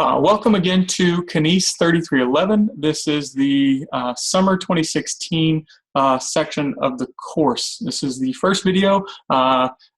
Welcome again to Kines 3311. This is the summer 2016 section of the course. This is the first video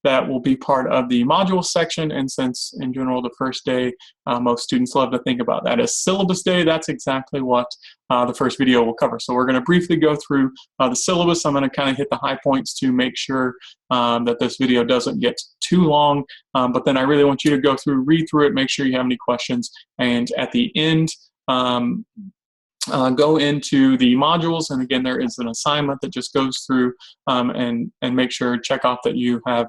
that will be part of the module section, and since in general the first day most students love to think about that as syllabus day, that's exactly what the first video will cover. So we're going to briefly go through the syllabus. I'm going to kind of hit the high points to make sure that this video doesn't get too long, but then I really want you to go through, read through it, make sure you have any questions, and at the end go into the modules. And again, there is an assignment that just goes through and make sure, check off that you have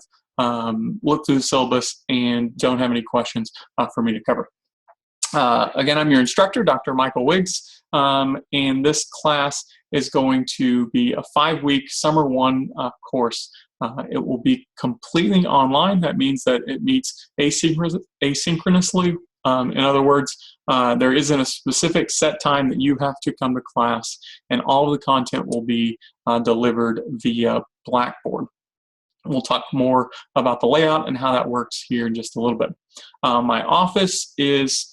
looked through the syllabus and don't have any questions for me to cover. Again, I'm your instructor, Dr. Michael Wiggs, and this class is going to be a 5-week Summer 1 course. It will be completely online. That means that it meets asynchronously. In other words, there isn't a specific set time that you have to come to class, and all of the content will be delivered via Blackboard. We'll talk more about the layout and how that works here in just a little bit. My office is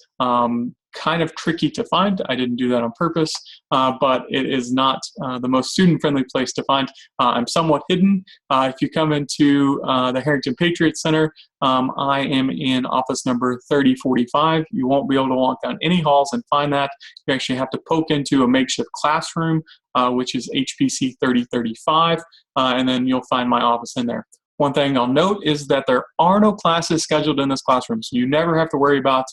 kind of tricky to find. I didn't do that on purpose, but it is not the most student-friendly place to find. I'm somewhat hidden. If you come into the Harrington Patriot Center, I am in office number 3045. You won't be able to walk down any halls and find that. You actually have to poke into a makeshift classroom, which is HPC 3035, and then you'll find my office in there. One thing I'll note is that there are no classes scheduled in this classroom, so you never have to worry about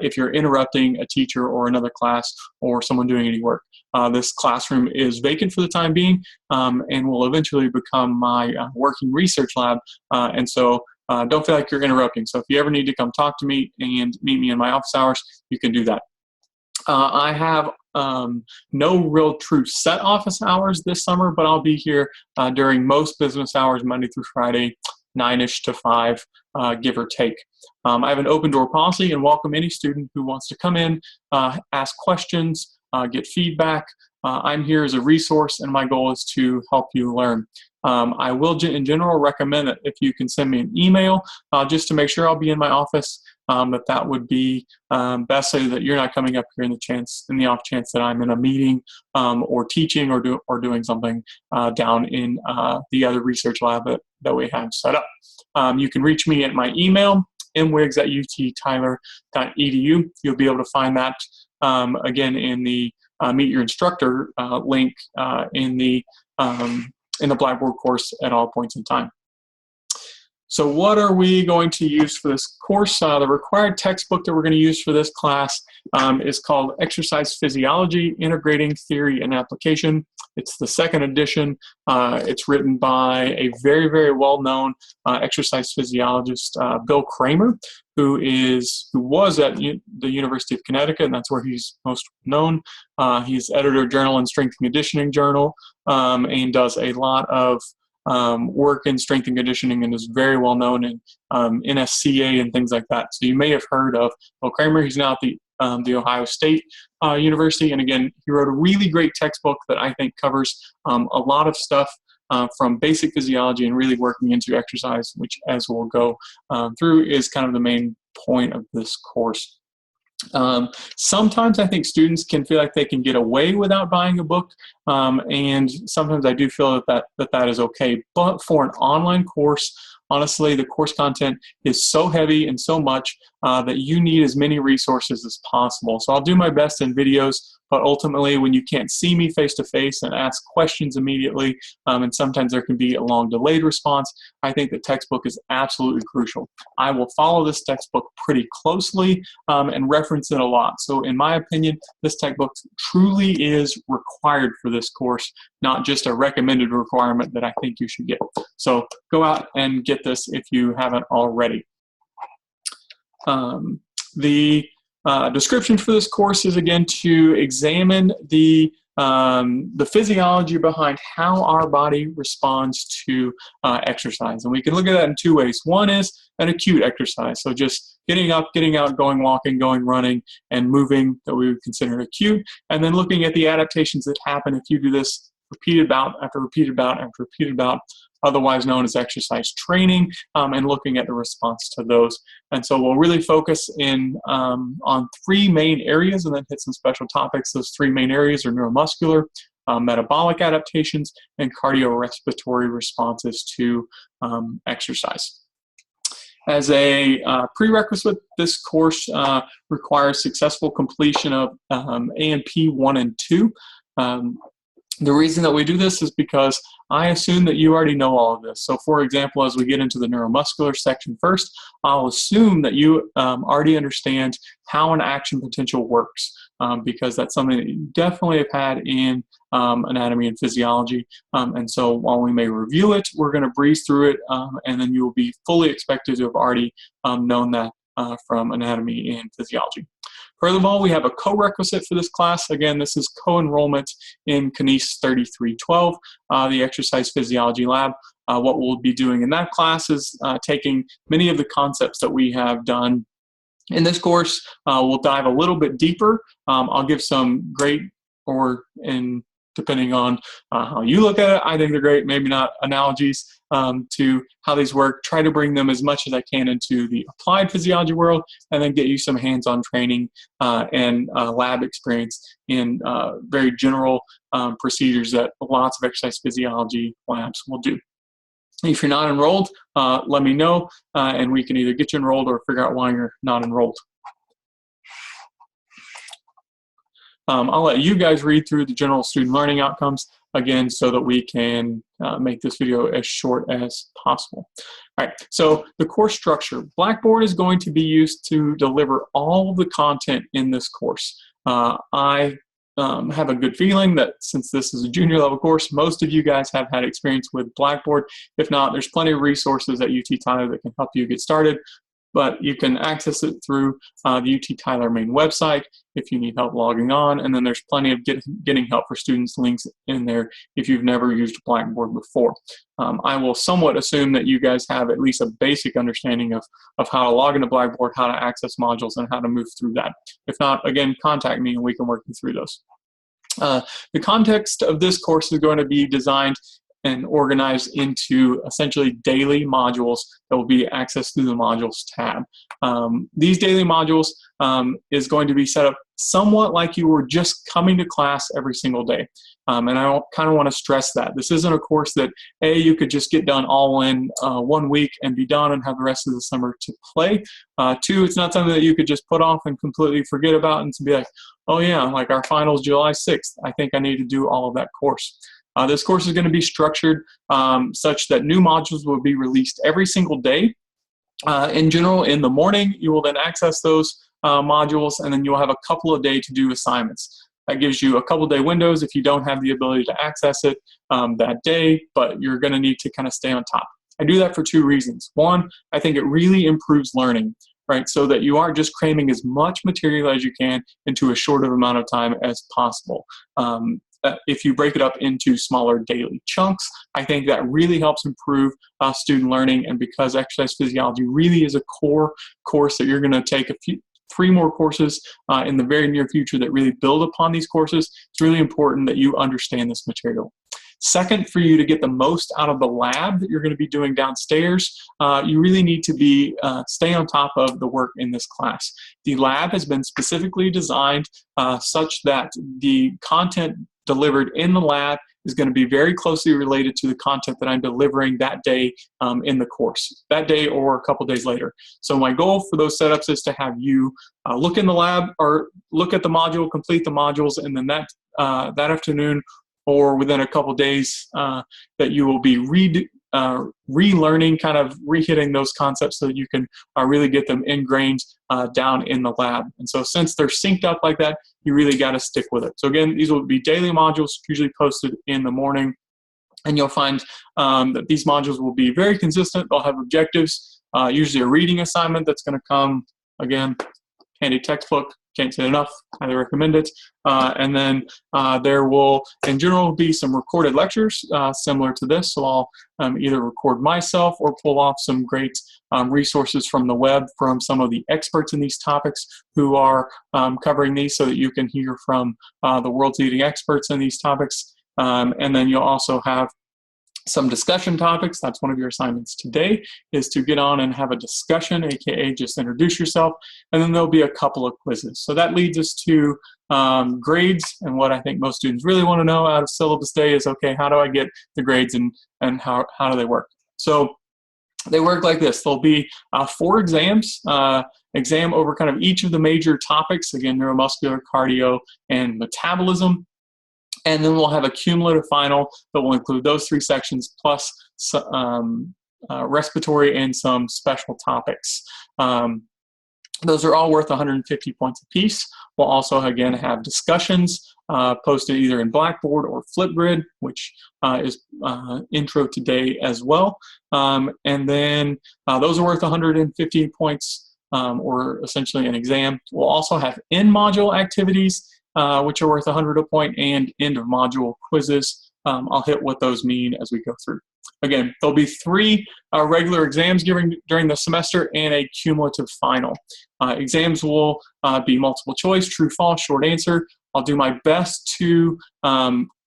if you're interrupting a teacher or another class or someone doing any work. This classroom is vacant for the time being and will eventually become my working research lab, and so don't feel like you're interrupting. So if you ever need to come talk to me and meet me in my office hours, you can do that. I have no real true set office hours this summer, but I'll be here during most business hours, Monday through Friday, 9-ish to 5, give or take. I have an open door policy and welcome any student who wants to come in, ask questions, get feedback. I'm here as a resource, and my goal is to help you learn. I will, in general, recommend that if you can send me an email just to make sure I'll be in my office, that would be best, so that you're not coming up here in the off chance that I'm in a meeting or teaching or doing something down in the other research lab that we have set up. You can reach me at my email, mwiggs@uttyler.edu. You'll be able to find that again in the Meet Your Instructor link in the Blackboard course at all points in time. So what are we going to use for this course? The required textbook that we're going to use for this class is called Exercise Physiology, Integrating Theory and Application. It's the 2nd edition. It's written by a very, very well-known exercise physiologist, Bill Kramer, who was at the University of Connecticut, and that's where he's most known. He's editor of Journal and Strength and Conditioning Journal, and does a lot of work in strength and conditioning, and is very well known in NSCA and things like that. So you may have heard of Bill Kramer. He's now at the Ohio State University, and again, he wrote a really great textbook that I think covers a lot of stuff from basic physiology and really working into exercise, which, as we'll go through, is kind of the main point of this course. Sometimes I think students can feel like they can get away without buying a book, and sometimes I do feel that is okay. But for an online course, honestly, the course content is so heavy and so much that you need as many resources as possible. So I'll do my best in videos, but ultimately when you can't see me face-to-face and ask questions immediately, and sometimes there can be a long delayed response, I think the textbook is absolutely crucial. I will follow this textbook pretty closely and reference it a lot. So in my opinion, this textbook truly is required for this course, not just a recommended requirement that I think you should get. So go out and get this if you haven't already. The description for this course is, again, to examine the physiology behind how our body responds to exercise. And we can look at that in 2 ways. One is an acute exercise, so just getting up, getting out, going walking, going running, and moving, that we would consider acute. And then looking at the adaptations that happen if you do this repeated bout after repeated bout after repeated bout, otherwise known as exercise training, and looking at the response to those. And so we'll really focus in on three main areas and then hit some special topics. Those three main areas are neuromuscular, metabolic adaptations, and cardiorespiratory responses to exercise. As a prerequisite, this course requires successful completion of A&P 1 and 2. The reason that we do this is because I assume that you already know all of this. So for example, as we get into the neuromuscular section first, I'll assume that you already understand how an action potential works, because that's something that you definitely have had in anatomy and physiology. And so while we may review it, we're going to breeze through it, and then you will be fully expected to have already known that from anatomy and physiology. Furthermore, we have a co-requisite for this class. Again, this is co-enrollment in Knies 3312, the Exercise Physiology Lab. What we'll be doing in that class is taking many of the concepts that we have done in this course. We'll dive a little bit deeper. I'll give some great, depending on how you look at it, I think they're great, maybe not, analogies to how these work. Try to bring them as much as I can into the applied physiology world, and then get you some hands-on training and lab experience in very general procedures that lots of exercise physiology labs will do. If you're not enrolled, let me know, and we can either get you enrolled or figure out why you're not enrolled. I'll let you guys read through the general student learning outcomes again so that we can make this video as short as possible. All right, so the course structure. Blackboard is going to be used to deliver all of the content in this course. I have a good feeling that since this is a junior level course, most of you guys have had experience with Blackboard. If not, there's plenty of resources at UT Tyler that can help you get started. But you can access it through the UT Tyler main website if you need help logging on, and then there's plenty of getting help for students links in there if you've never used Blackboard before. I will somewhat assume that you guys have at least a basic understanding of how to log into Blackboard, how to access modules, and how to move through that. If not, again, contact me and we can work you through those. The context of this course is going to be designed and organized into essentially daily modules that will be accessed through the modules tab. These daily modules is going to be set up somewhat like you were just coming to class every single day. And I kind of want to stress that. This isn't a course that, A, you could just get done all in 1 week and be done and have the rest of the summer to play. 2, it's not something that you could just put off and completely forget about and be like, oh yeah, like our final's July 6th. I think I need to do all of that course. This course is going to be structured such that new modules will be released every single day. In general, in the morning, you will then access those modules, and then you'll have a couple of days to do assignments. That gives you a couple day windows if you don't have the ability to access it that day, but you're going to need to kind of stay on top. I do that for 2 reasons. 1, I think it really improves learning, right? So that you aren't just cramming as much material as you can into a shorter amount of time as possible. If you break it up into smaller daily chunks, I think that really helps improve student learning. And because exercise physiology really is a core course that you're going to take 3 more courses in the very near future that really build upon these courses, it's really important that you understand this material. Second, for you to get the most out of the lab that you're going to be doing downstairs, you really need to be stay on top of the work in this class. The lab has been specifically designed such that the content delivered in the lab is going to be very closely related to the content that I'm delivering that day in the course, that day or a couple days later. So my goal for those setups is to have you look in the lab or look at the module, complete the modules, and then that afternoon or within a couple days that you will be relearning, kind of re-hitting those concepts so that you can really get them ingrained down in the lab. And so since they're synced up like that, you really got to stick with it. So again, these will be daily modules, usually posted in the morning. And you'll find that these modules will be very consistent. They'll have objectives, usually a reading assignment that's going to come, again, handy textbook. Can't say enough, highly recommend it. And then there will, in general, be some recorded lectures similar to this. So I'll either record myself or pull off some great resources from the web from some of the experts in these topics who are covering these so that you can hear from the world's leading experts in these topics. And then you'll also have some discussion topics. That's one of your assignments today, is to get on and have a discussion, aka just introduce yourself, and then there'll be a couple of quizzes. So that leads us to grades, and what I think most students really want to know out of syllabus day is, okay, how do I get the grades, and how do they work? So they work like this. There'll be 4 exams, exam over kind of each of the major topics, again, neuromuscular, cardio, and metabolism. And then we'll have a cumulative final that will include those 3 sections plus respiratory and some special topics. Those are all worth 150 points apiece. We'll also, again, have discussions posted either in Blackboard or Flipgrid, which is intro today as well. And then those are worth 150 points, or essentially an exam. We'll also have in-module activities, which are worth 100 a point, and end-of-module quizzes. I'll hit what those mean as we go through. Again, there'll be 3 regular exams during the semester and a cumulative final. Exams will be multiple choice, true, false, short answer. I'll do my best to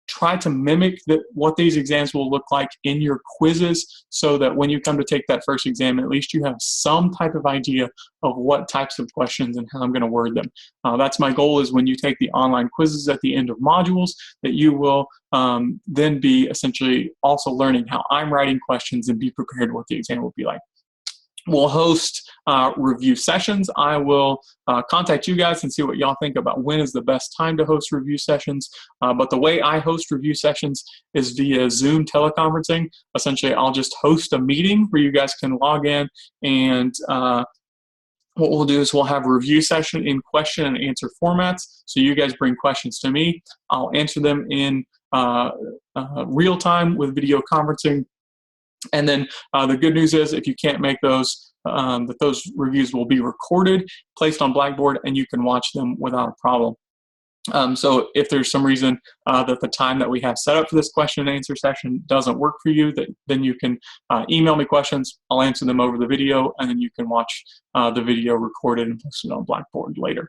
try to mimic what these exams will look like in your quizzes, so that when you come to take that first exam, at least you have some type of idea of what types of questions and how I'm going to word them. That's my goal, is when you take the online quizzes at the end of modules, that you will then be essentially also learning how I'm writing questions and be prepared what the exam will be like. We'll host review sessions. I will contact you guys and see what y'all think about when is the best time to host review sessions. But the way I host review sessions is via Zoom teleconferencing. Essentially, I'll just host a meeting where you guys can log in, and what we'll do is we'll have a review session in question and answer formats. So you guys bring questions to me. I'll answer them in real time with video conferencing. And then the good news is, if you can't make those, that those reviews will be recorded, placed on Blackboard, and you can watch them without a problem. So if there's some reason that the time that we have set up for this question and answer session doesn't work for you, then you can email me questions. I'll answer them over the video, and then you can watch the video recorded and posted on Blackboard later.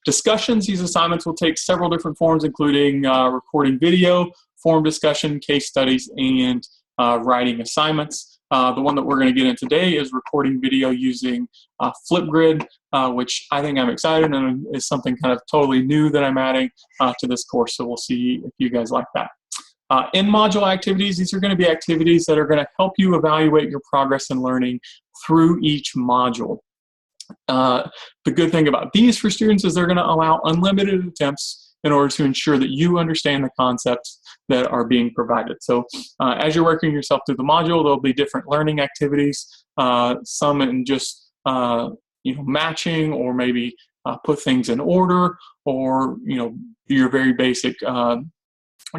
Discussions, these assignments will take several different forms, including recording video, form discussion, case studies, and writing assignments. The one that we're going to get in today is recording video using Flipgrid, which I think I'm excited, and is something kind of totally new that I'm adding to this course. So we'll see if you guys like that. In-module activities, these are going to be activities that are going to help you evaluate your progress in learning through each module. The good thing about these for students is they're going to allow unlimited attempts in order to ensure that you understand the concepts that are being provided. So as you're working yourself through the module, there'll be different learning activities, some in just matching, or maybe put things in order, or your very basic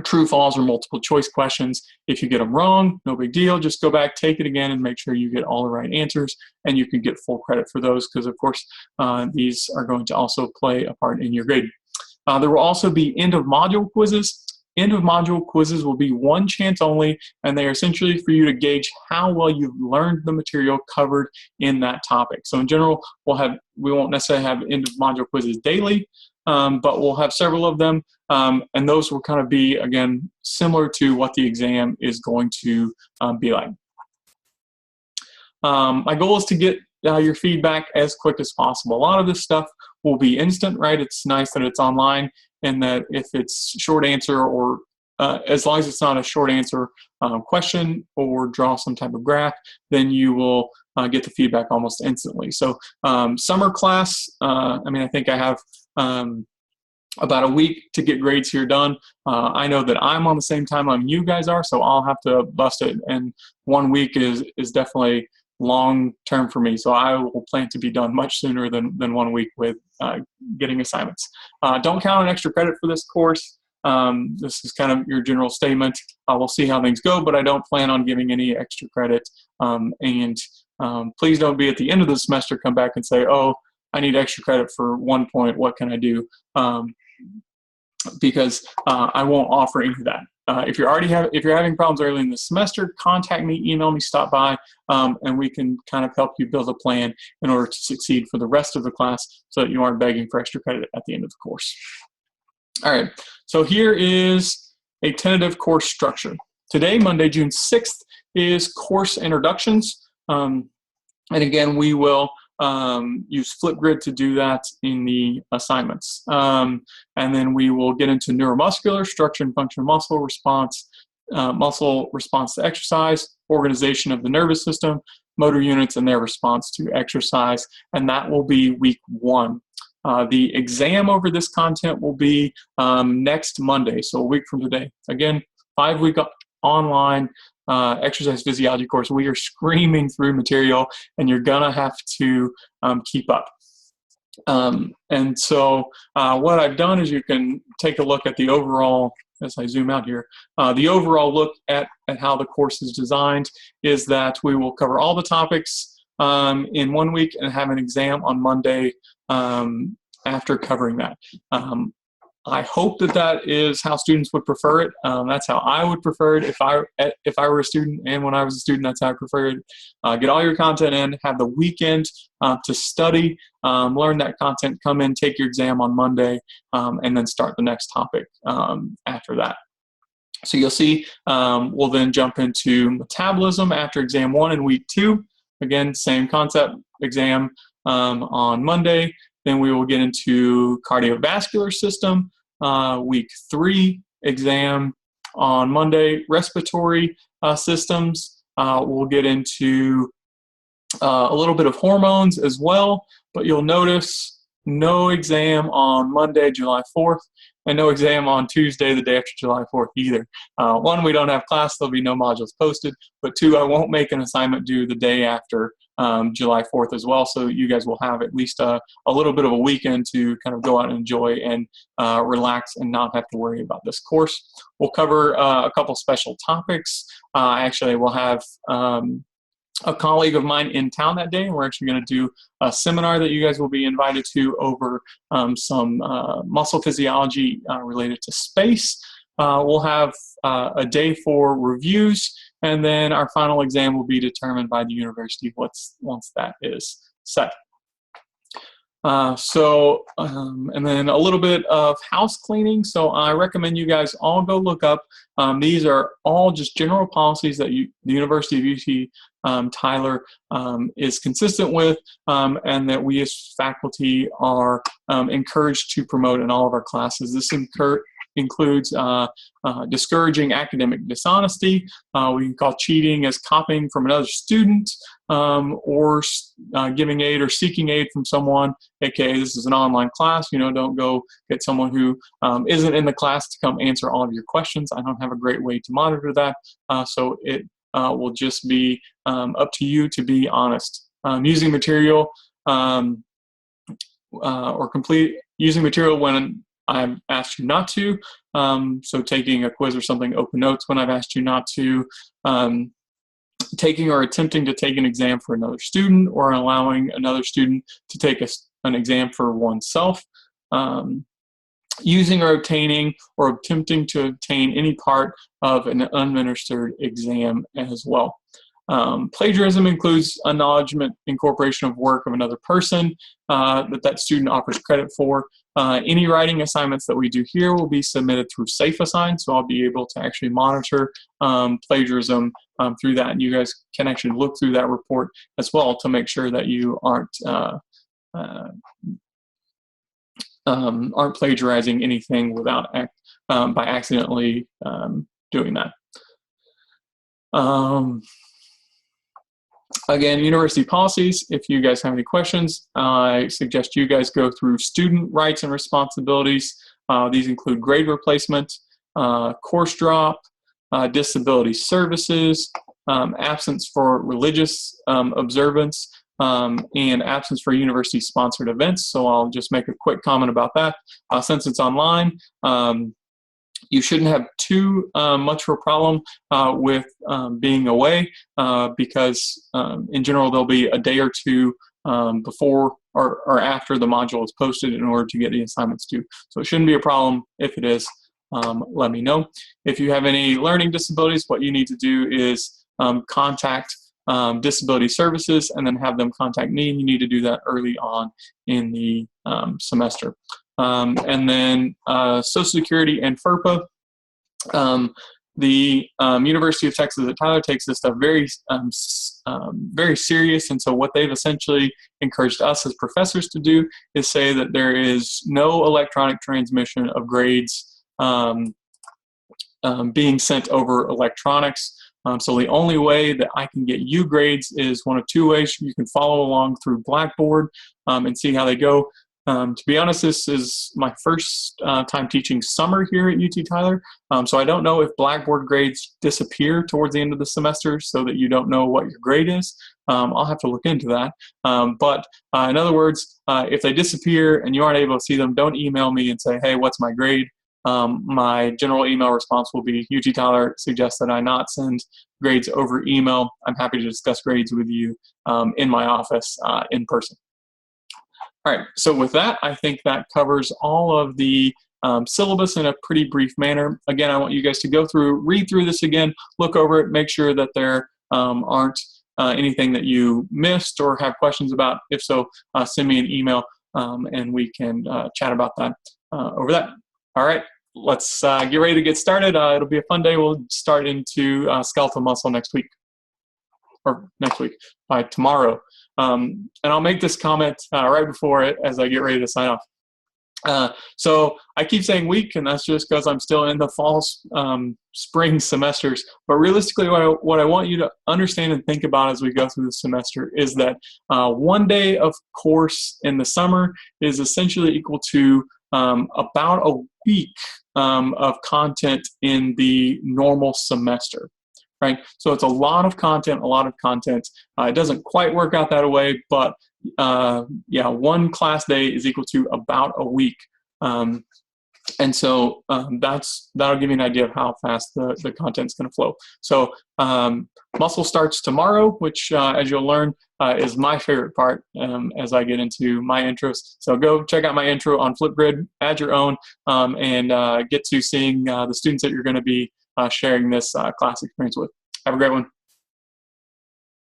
true, false, or multiple choice questions. If you get them wrong, no big deal. Just go back, take it again, and make sure you get all the right answers, and you can get full credit for those, because of course these are going to also play a part in your grade. There will also be end-of-module quizzes. End-of-module quizzes will be one chance only, and they are essentially for you to gauge how well you've learned the material covered in that topic. So in general, we won't necessarily have end-of-module quizzes daily, but we'll have several of them, and those will kind of be, again, similar to what the exam is going to be like. My goal is to get your feedback as quick as possible. A lot of this stuff will be instant, right? It's nice that it's online, and that if it's short answer, or as long as it's not a short answer question or draw some type of graph, then you will get the feedback almost instantly. So summer class, I think I have about a week to get grades here done. I know that I'm on the same timeline you guys are, so I'll have to bust it, and 1 week is definitely long term for me, so I will plan to be done much sooner than 1 week with getting assignments. Don't count on extra credit for this course. This is kind of your general statement. We'll see how things go, but I don't plan on giving any extra credit. Please don't be at the end of the semester come back and say, oh, I need extra credit for 1 point. What can I do? Because I won't offer any of that. If you're having problems early in the semester, contact me, email me, stop by, and we can kind of help you build a plan in order to succeed for the rest of the class, so that you aren't begging for extra credit at the end of the course. All right, so here is a tentative course structure. Today, Monday, June 6th, is course introductions. And again, we will use Flipgrid to do that in the assignments. And then we will get into neuromuscular, structure and function of muscle response to exercise, organization of the nervous system, motor units and their response to exercise, and that will be week 1. The exam over this content will be next Monday, so a week from today. Again, 5-week online exercise physiology course. We are screaming through material, and you're gonna have to keep up. And so what I've done is you can take a look at the overall, as I zoom out here, the overall look at how the course is designed is that we will cover all the topics in 1 week and have an exam on Monday after covering that. I hope that is how students would prefer it. That's how I would prefer it if I were a student, and when I was a student, that's how I preferred it. Get all your content in, have the weekend to study, learn that content, come in, take your exam on Monday, and then start the next topic after that. So you'll see we'll then jump into metabolism after exam 1 in week 2. Again, same concept, exam on Monday. Then we will get into cardiovascular system, week 3, exam on Monday. Respiratory systems, we'll get into a little bit of hormones as well, but you'll notice no exam on Monday, July 4th, and no exam on Tuesday, the day after July 4th either. 1, we don't have class, there'll be no modules posted, but 2, I won't make an assignment due the day after July 4th as well, so you guys will have at least a little bit of a weekend to kind of go out and enjoy and relax and not have to worry about this course. We'll cover a couple special topics. Actually, we'll have a colleague of mine in town that day, and we're actually going to do a seminar that you guys will be invited to over some muscle physiology related to space. We'll have a day for reviews, and then our final exam will be determined by the university once that is set. And then a little bit of house cleaning. So I recommend you guys all go look up. These are all just general policies that the University of UT Tyler is consistent with, and that we as faculty are encouraged to promote in all of our classes. This includes discouraging academic dishonesty. We can call cheating as copying from another student, or giving aid or seeking aid from someone, aka this is an online class. Don't go get someone who isn't in the class to come answer all of your questions. I don't have a great way to monitor that, so it will just be up to you to be honest. Using material using material when I've asked you not to, so taking a quiz or something, open notes when I've asked you not to, taking or attempting to take an exam for another student, or allowing another student to take an exam for oneself, using or obtaining or attempting to obtain any part of an unadministered exam as well. Plagiarism includes acknowledgement, incorporation of work of another person that student offers credit for. Any writing assignments that we do here will be submitted through SafeAssign, so I'll be able to actually monitor plagiarism through that, and you guys can actually look through that report as well to make sure that you aren't plagiarizing anything without by accidentally doing that. Again, university policies, if you guys have any questions, I suggest you guys go through student rights and responsibilities. These include grade replacement, course drop, disability services, absence for religious observance, and absence for university-sponsored events. So I'll just make a quick comment about that. Since it's online, you shouldn't have too much of a problem with being away, because in general there'll be a day or two before or after the module is posted in order to get the assignments due. So it shouldn't be a problem. If it is, let me know. If you have any learning disabilities, what you need to do is contact disability services and then have them contact me. You need to do that early on in the semester. and then Social Security and FERPA. The University of Texas at Tyler takes this stuff very serious, and so what they've essentially encouraged us as professors to do is say that there is no electronic transmission of grades being sent over electronics. So the only way that I can get you grades is one of two ways. You can follow along through Blackboard and see how they go. To be honest, this is my first time teaching summer here at UT Tyler, so I don't know if Blackboard grades disappear towards the end of the semester so that you don't know what your grade is. I'll have to look into that. But in other words, if they disappear and you aren't able to see them, don't email me and say, hey, what's my grade? My general email response will be, UT Tyler suggests that I not send grades over email. I'm happy to discuss grades with you in my office in person. All right, so with that, I think that covers all of the syllabus in a pretty brief manner. Again, I want you guys to go through, read through this again, look over it, make sure that there aren't anything that you missed or have questions about. If so, send me an email and we can chat about that over that. All right, let's get ready to get started. It'll be a fun day. We'll start into skeletal muscle next week, or next week, tomorrow. And I'll make this comment right before it as I get ready to sign off. So I keep saying week, and that's just because I'm still in the fall, spring semesters. But realistically, what I want you to understand and think about as we go through the semester is that 1 day of course in the summer is essentially equal to about a week of content in the normal semester. Right, so it's a lot of content, It doesn't quite work out that way, but yeah, 1 class day is equal to about a week. And so that'll give you an idea of how fast the content's going to flow. So muscle starts tomorrow, which as you'll learn is my favorite part as I get into my intros. So go check out my intro on Flipgrid, add your own, and get to seeing the students that you're going to be sharing this class experience with. Have a great one.